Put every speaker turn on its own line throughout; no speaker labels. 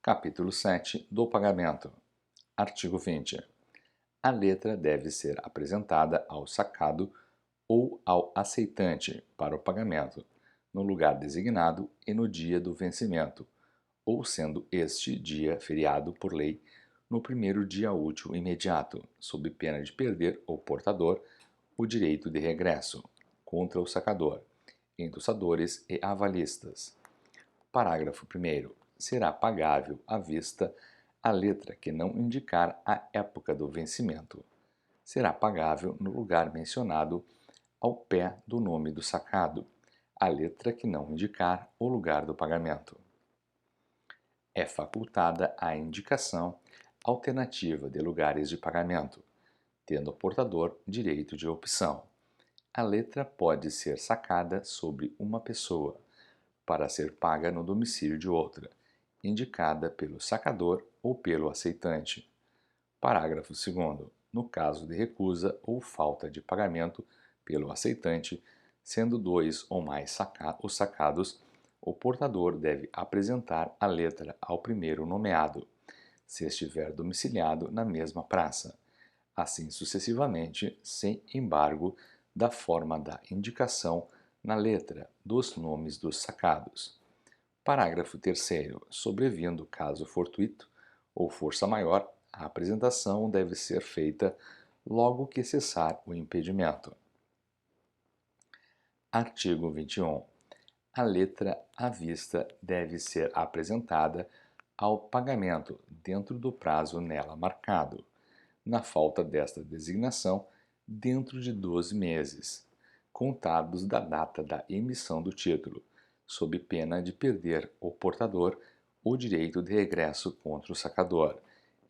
Capítulo 7 do pagamento. Artigo 20. A letra deve ser apresentada ao sacado ou ao aceitante para o pagamento, no lugar designado e no dia do vencimento, ou sendo este dia feriado por lei, no primeiro dia útil imediato, sob pena de perder o portador o direito de regresso contra o sacador, endossadores e avalistas. Parágrafo 1º. Será pagável à vista a letra que não indicar a época do vencimento. Será pagável no lugar mencionado ao pé do nome do sacado, a letra que não indicar o lugar do pagamento. É facultada a indicação alternativa de lugares de pagamento, tendo o portador direito de opção. A letra pode ser sacada sobre uma pessoa, para ser paga no domicílio de outra, indicada pelo sacador ou pelo aceitante. Parágrafo 2º. No caso de recusa ou falta de pagamento pelo aceitante, sendo dois ou mais os sacados, o portador deve apresentar a letra ao primeiro nomeado, se estiver domiciliado na mesma praça, assim sucessivamente, sem embargo da forma da indicação na letra dos nomes dos sacados. Parágrafo 3º. Sobrevindo caso fortuito ou força maior, a apresentação deve ser feita logo que cessar o impedimento. Artigo 21. A letra à vista deve ser apresentada ao pagamento dentro do prazo nela marcado. Na falta desta designação, dentro de 12 meses, contados da data da emissão do título, sob pena de perder o portador o direito de regresso contra o sacador,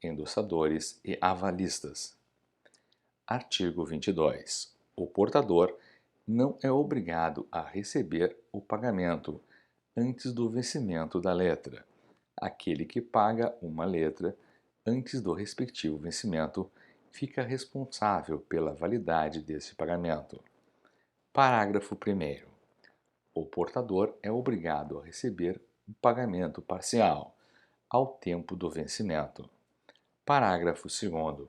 endossadores e avalistas. Artigo 22. O portador não é obrigado a receber o pagamento antes do vencimento da letra. Aquele que paga uma letra antes do respectivo vencimento fica responsável pela validade desse pagamento. Parágrafo 1º. O portador é obrigado a receber o pagamento parcial ao tempo do vencimento. Parágrafo 2º.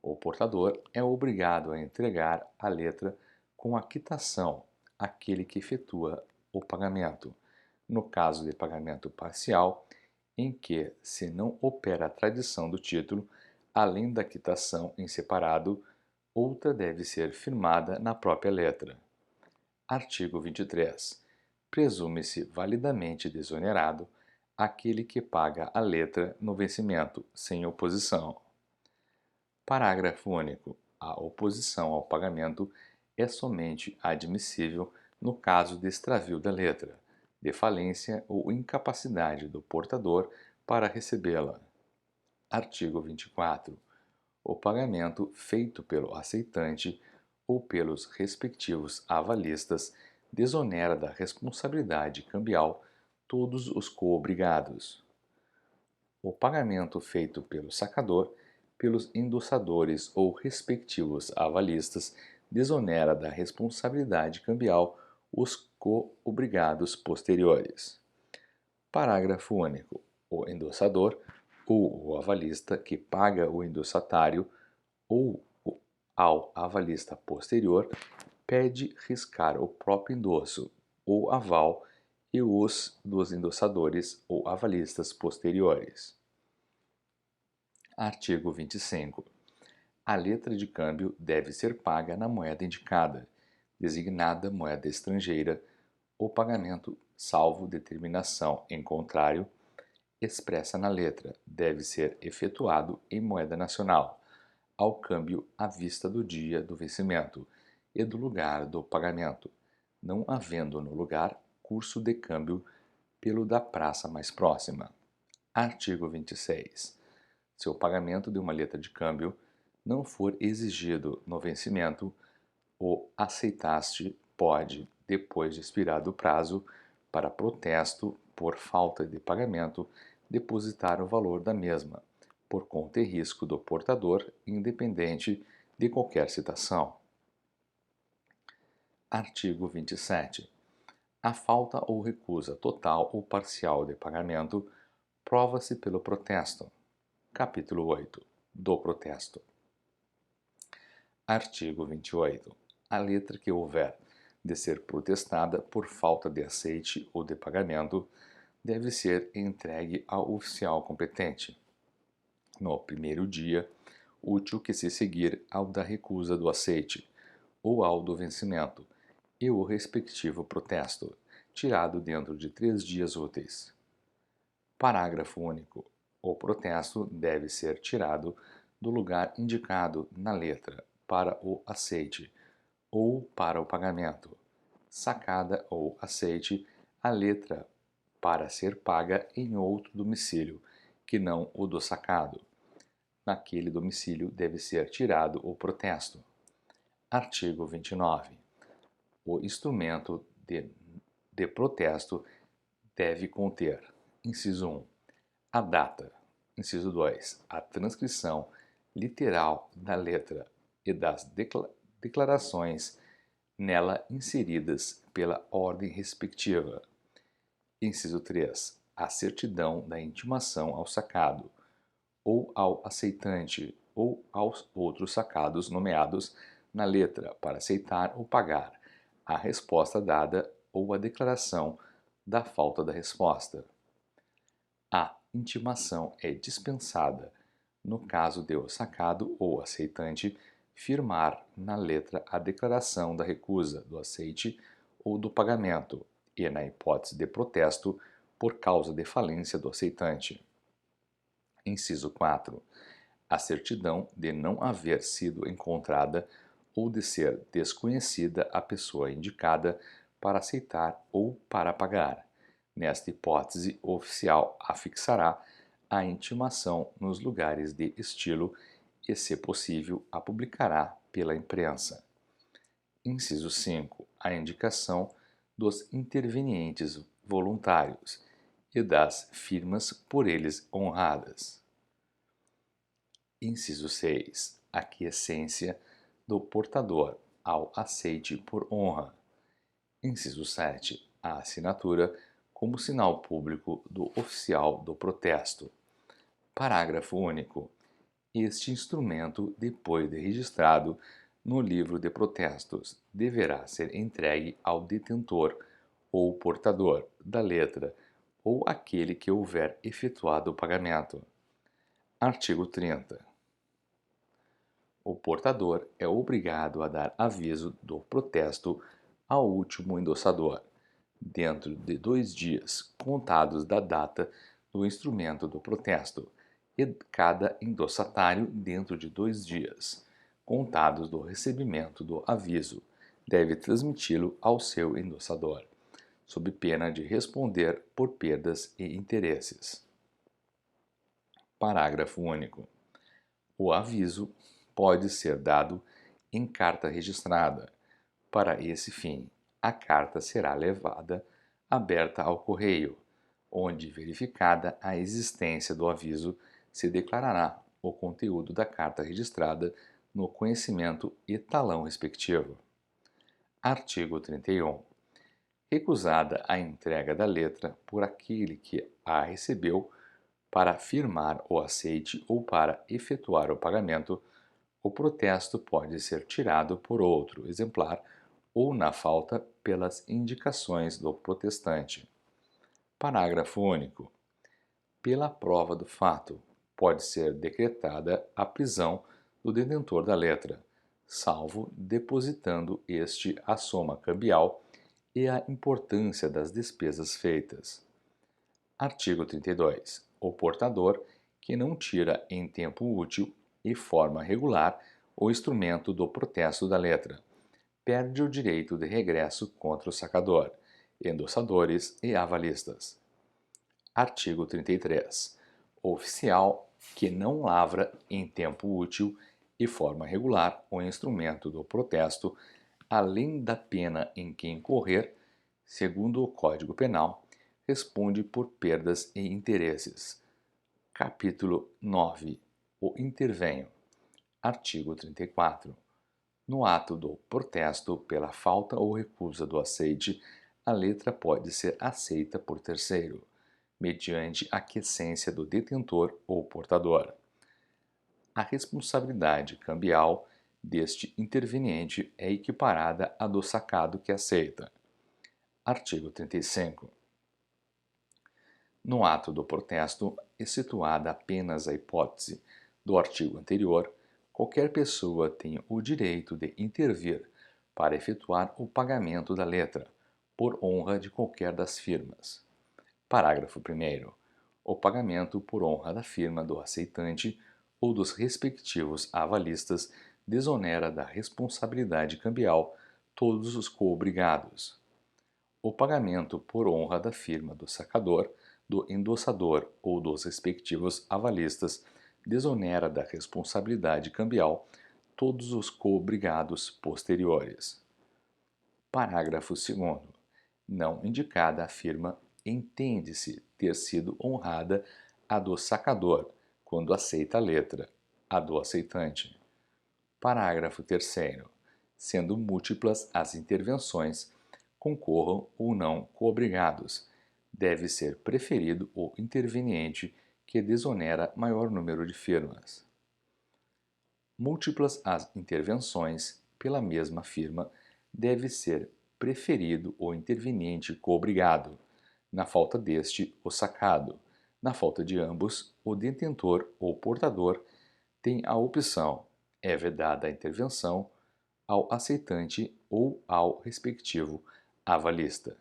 O portador é obrigado a entregar a letra com a quitação àquele que efetua o pagamento, no caso de pagamento parcial, em que, se não opera a tradição do título, além da quitação em separado, outra deve ser firmada na própria letra. Artigo 23. Presume-se validamente desonerado aquele que paga a letra no vencimento, sem oposição. Parágrafo único. A oposição ao pagamento é somente admissível no caso de extravio da letra, de falência ou incapacidade do portador para recebê-la. Artigo 24. O pagamento feito pelo aceitante ou pelos respectivos avalistas desonera da responsabilidade cambial todos os coobrigados. O pagamento feito pelo sacador, pelos endossadores ou respectivos avalistas desonera da responsabilidade cambial os coobrigados posteriores. Parágrafo único. O endossador ou o avalista que paga o endossatário ou ao avalista posterior pede riscar o próprio endosso ou aval e os dos endossadores ou avalistas posteriores. Artigo 25. A letra de câmbio deve ser paga na moeda indicada, designada moeda estrangeira, o pagamento, salvo determinação em contrário, expressa na letra, deve ser efetuado em moeda nacional, ao câmbio à vista do dia do vencimento e do lugar do pagamento, não havendo no lugar curso de câmbio pelo da praça mais próxima. Artigo 26. Se o pagamento de uma letra de câmbio não for exigido no vencimento, o aceitaste pode, depois de expirado o prazo para protesto por falta de pagamento, depositar o valor da mesma, por conta e risco do portador, independente de qualquer citação. Artigo 27. A falta ou recusa total ou parcial de pagamento Prova-se pelo protesto. Capítulo 8. Do protesto. Artigo 28. A letra que houver de ser protestada por falta de aceite ou de pagamento deve ser entregue ao oficial competente no primeiro dia útil que se seguir ao da recusa do aceite ou ao do vencimento, e o respectivo protesto, tirado dentro de 3 dias úteis. Parágrafo único. O protesto deve ser tirado do lugar indicado na letra para o aceite ou para o pagamento, sacada ou aceite a letra para ser paga em outro domicílio que não o do sacado. Naquele domicílio deve ser tirado o protesto. Artigo 29. O instrumento de protesto deve conter: inciso 1, a data; inciso 2, a transcrição literal da letra e das declarações nela inseridas pela ordem respectiva; inciso 3, a certidão da intimação ao sacado, ou ao aceitante, ou aos outros sacados nomeados na letra para aceitar ou pagar a resposta dada ou a declaração da falta da resposta. A intimação é dispensada no caso de o sacado ou aceitante firmar na letra a declaração da recusa do aceite ou do pagamento e na hipótese de protesto por causa de falência do aceitante. Inciso 4. A certidão de não haver sido encontrada ou de ser desconhecida a pessoa indicada para aceitar ou para pagar. Nesta hipótese, o oficial afixará a intimação nos lugares de estilo e, se possível, a publicará pela imprensa. Inciso 5. A indicação dos intervenientes voluntários e das firmas por eles honradas. Inciso 6. A aquiescência do portador ao aceite por honra. Inciso 7. A assinatura como sinal público do oficial do protesto. Parágrafo único. Este instrumento, depois de registrado no livro de protestos, deverá ser entregue ao detentor ou portador da letra ou aquele que houver efetuado o pagamento. Artigo 30. O portador é obrigado a dar aviso do protesto ao último endossador, dentro de 2 dias contados da data do instrumento do protesto, e cada endossatário dentro de 2 dias contados do recebimento do aviso deve transmiti-lo ao seu endossador, sob pena de responder por perdas e interesses. Parágrafo único. O aviso pode ser dado em carta registrada. Para esse fim, a carta será levada aberta ao correio, onde, verificada a existência do aviso, se declarará o conteúdo da carta registrada no conhecimento e talão respectivo. Artigo 31. Recusada a entrega da letra por aquele que a recebeu para firmar o aceite ou para efetuar o pagamento, o protesto pode ser tirado por outro exemplar ou, na falta, pelas indicações do protestante. Parágrafo único. Pela prova do fato, pode ser decretada a prisão do detentor da letra, salvo depositando este a soma cambial e a importância das despesas feitas. Artigo 32. O portador que não tira em tempo útil e forma regular o instrumento do protesto da letra perde o direito de regresso contra o sacador, endossadores e avalistas. Artigo 33. O oficial que não lavra em tempo útil e forma regular o instrumento do protesto, além da pena em que incorrer, segundo o Código Penal, responde por perdas e interesses. Capítulo 9. O intervenho. Artigo 34. No ato do protesto pela falta ou recusa do aceite, a letra pode ser aceita por terceiro, mediante a quiescência do detentor ou portador. A responsabilidade cambial deste interveniente é equiparada à do sacado que aceita. Artigo 35. No ato do protesto, excetuada apenas a hipótese do artigo anterior, qualquer pessoa tem o direito de intervir para efetuar o pagamento da letra, por honra de qualquer das firmas. Parágrafo 1º. O pagamento por honra da firma do aceitante ou dos respectivos avalistas desonera da responsabilidade cambial todos os coobrigados. O pagamento por honra da firma do sacador, do endossador ou dos respectivos avalistas desonera da responsabilidade cambial todos os coobrigados posteriores. Parágrafo 2º. Não indicada a firma, entende-se ter sido honrada a do sacador, quando aceita a letra, a do aceitante. Parágrafo 3º. Sendo múltiplas as intervenções, concorram ou não coobrigados, deve ser preferido o interveniente que desonera maior número de firmas. Múltiplas as intervenções pela mesma firma, deve ser preferido o interveniente coobrigado, na falta deste, o sacado, na falta de ambos, o detentor ou portador tem a opção, é vedada a intervenção, ao aceitante ou ao respectivo avalista.